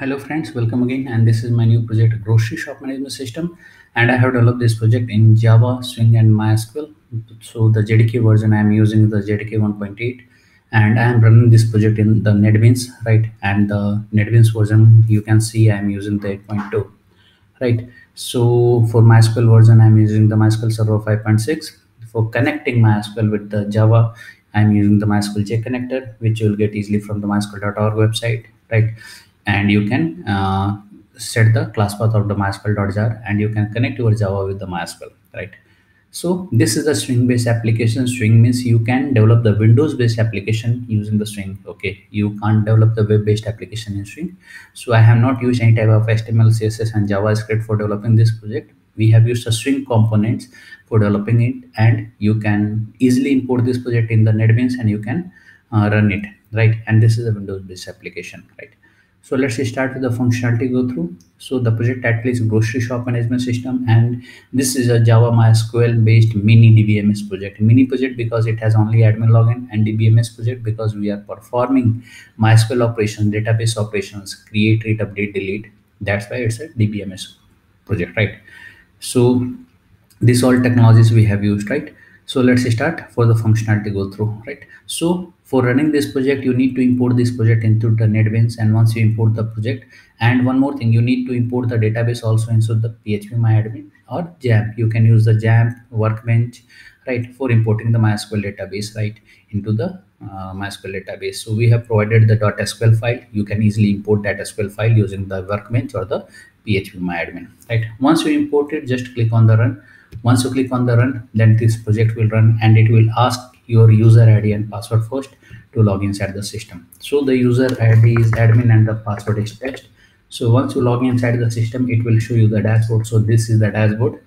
Hello friends, welcome again, and this is my new project grocery shop management system, and I have developed this project in Java, Swing and MySQL. So the JDK version I am using the JDK 1.8, and I am running this project in the NetBeans, right? And the NetBeans version you can see I am using the 8.2, right? So for MySQL version I am using the MySQL Server 5.6. For connecting MySQL with the Java, I am using the MySQL J connector, which you will get easily from the mysql.org website, right? And you can set the class path of the mysql.jar, and you can connect your Java with the MySQL, right? So this is the Swing based application. Swing means you can develop the Windows based application using the Swing. Okay, you can't develop the web based application in Swing. So I have not used any type of HTML, CSS and JavaScript for developing this project. We have used the Swing components for developing it, and you can easily import this project in the NetBeans and you can run it, right? And this is a Windows based application, right? So let's start with the functionality go through. So the project title is grocery shop management system, and this is a Java MySQL based mini DBMS project. Mini project because it has only admin login, and DBMS project because we are performing MySQL operations, database operations, create, read, update, delete. That's why it's a DBMS project, right? So these all technologies we have used, right? So let's start for the functionality go through, right? So for running this project you need to import this project into the NetBeans, and once you import the project, and one more thing, you need to import the database also into the phpMyAdmin or JAMP. You can use the JAMP Workbench, right, for importing the MySQL database, right, into the MySQL database. So we have provided the .sql file. You can easily import that SQL file using the Workbench or the phpMyAdmin, right? Once you import it, just click on the run. Once you click on the run, then this project will run, and it will ask your user ID and password first to log inside the system. So the user ID is admin and the password is test. So once you log inside the system, it will show you the dashboard. So this is the dashboard,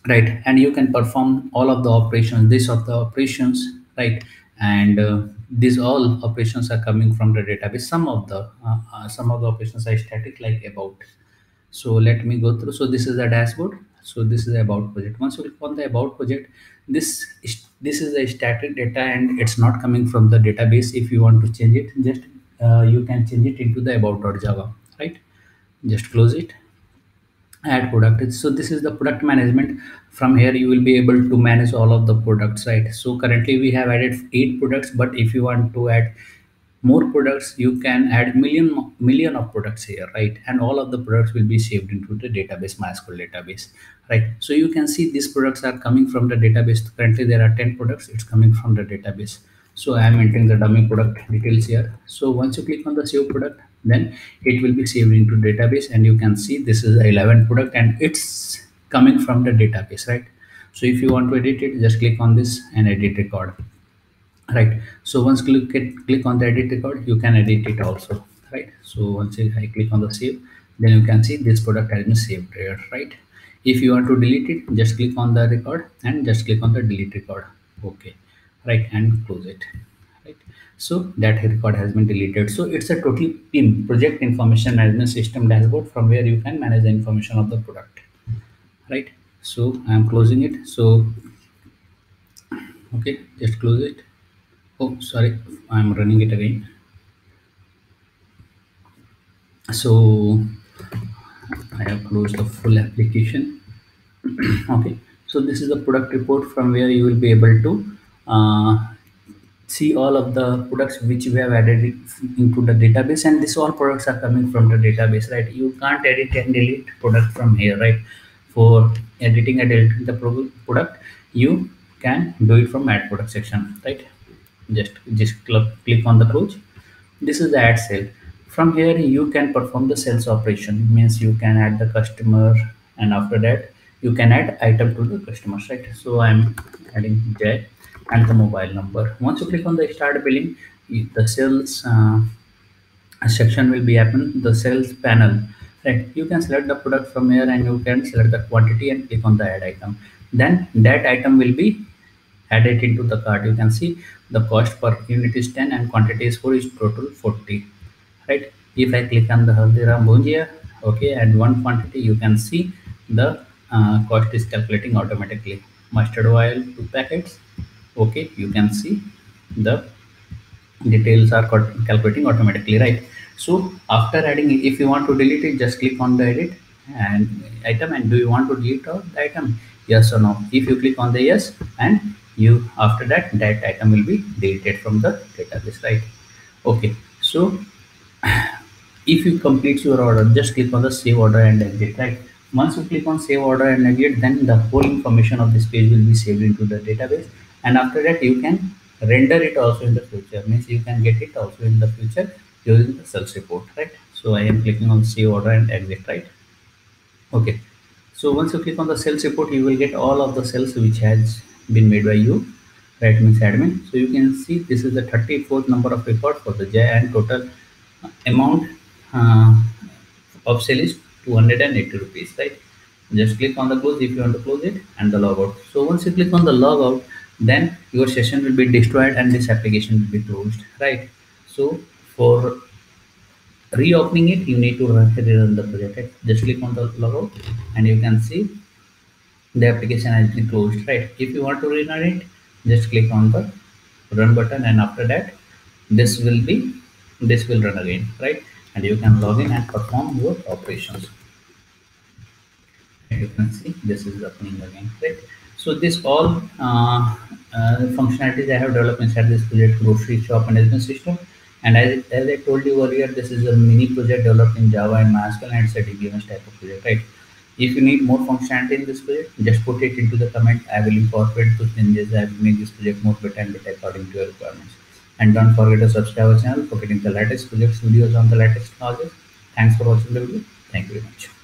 right? And you can perform all of the operations, this of the operations, right? And these all operations are coming from the database. Some of the operations are static, like about. So let me go through. So this is the dashboard. So this is the about project. Once you click on the about project, this is the static data, and it's not coming from the database. If you want to change it, just you can change it into the about.java, right? Just close it. Add product. So this is the product management. From here you will be able to manage all of the products, right? So currently we have added 8 products, but if you want to add more products, you can add million of products here, right? And all of the products will be saved into the database, MySQL database, right? So you can see these products are coming from the database. Currently there are 10 products, it's coming from the database. So I am entering the dummy product details here. So once you click on the save product, then it will be saved into database, and you can see this is 11 product and it's coming from the database, right? So if you want to edit it, just click on this and edit record, right? So once click on the edit record, you can edit it also, right? So once I click on the save, then you can see this product has been saved here, right? If you want to delete it, just click on the record and just click on the delete record, okay, right, and close it, right? So that record has been deleted. So it's a totally PIM, project information management system dashboard, from where you can manage the information of the product, right? So I am closing it. So okay, just close it. Oh, sorry, I'm running it again. So I have closed the full application. Okay, so this is the product report, from where you will be able to uh, see all of the products which we have added into the database, and this all products are coming from the database, right? You can't edit and delete product from here, right? For editing and deleting the product, you can do it from add product section, right? Just click on the close. This is the add cell. From here you can perform the sales operation. It means you can add the customer, and after that you can add item to the customers, right? So I'm adding J and the mobile number. Once you click on the start billing, the sales section will be happen, the sales panel, right? You can select the product from here, and you can select the quantity and click on the add item. Then that item will be added into the cart. You can see the cost per unit is 10 and quantity is 4, is total 40, right? If I click on the Haldiram Bhujia, okay, and one quantity, you can see the cost is calculating automatically. Mustard oil 2 packets, okay, you can see the details are calculating automatically, right? So after adding it, if you want to delete it, just click on the edit and item, and do you want to delete out the item, yes or no? If you click on the yes, and you after that, that item will be deleted from the database, right? Okay, so if you complete your order, just click on the save order and exit, right? Once you click on save order and exit, then the whole information of this page will be saved into the database, and after that you can render it also in the future, means you can get it also in the future using the sales report, right? So I am clicking on save order and exit, right? Okay, so once you click on the sales report, you will get all of the sales which has been made by you, right? Means admin. So you can see this is the 34th number of record for the J, and total amount uh, of sale is 280 rupees, right? Just click on the close if you want to close it, and the logout. So once you click on the logout, then your session will be destroyed and this application will be closed, right? So for reopening it, you need to rerun the project, right? Just click on the logout and you can see the application has been closed, right? If you want to rerun it, just click on the run button, and after that this will run again, right? And you can log in and perform your operations. You can see this is happening again, right? So this all functionalities I have developed inside this project grocery shop management system. And as I told you earlier, this is a mini project developed in Java and MySQL, and it's a DBMS type of project, right? If you need more functionality in this project, just put it into the comment. I will incorporate those changes. I will make this project more better and better according to your requirements. And don't forget to subscribe our channel for getting the latest projects videos on the latest technologies. Thanks for watching the video. Thank you very much.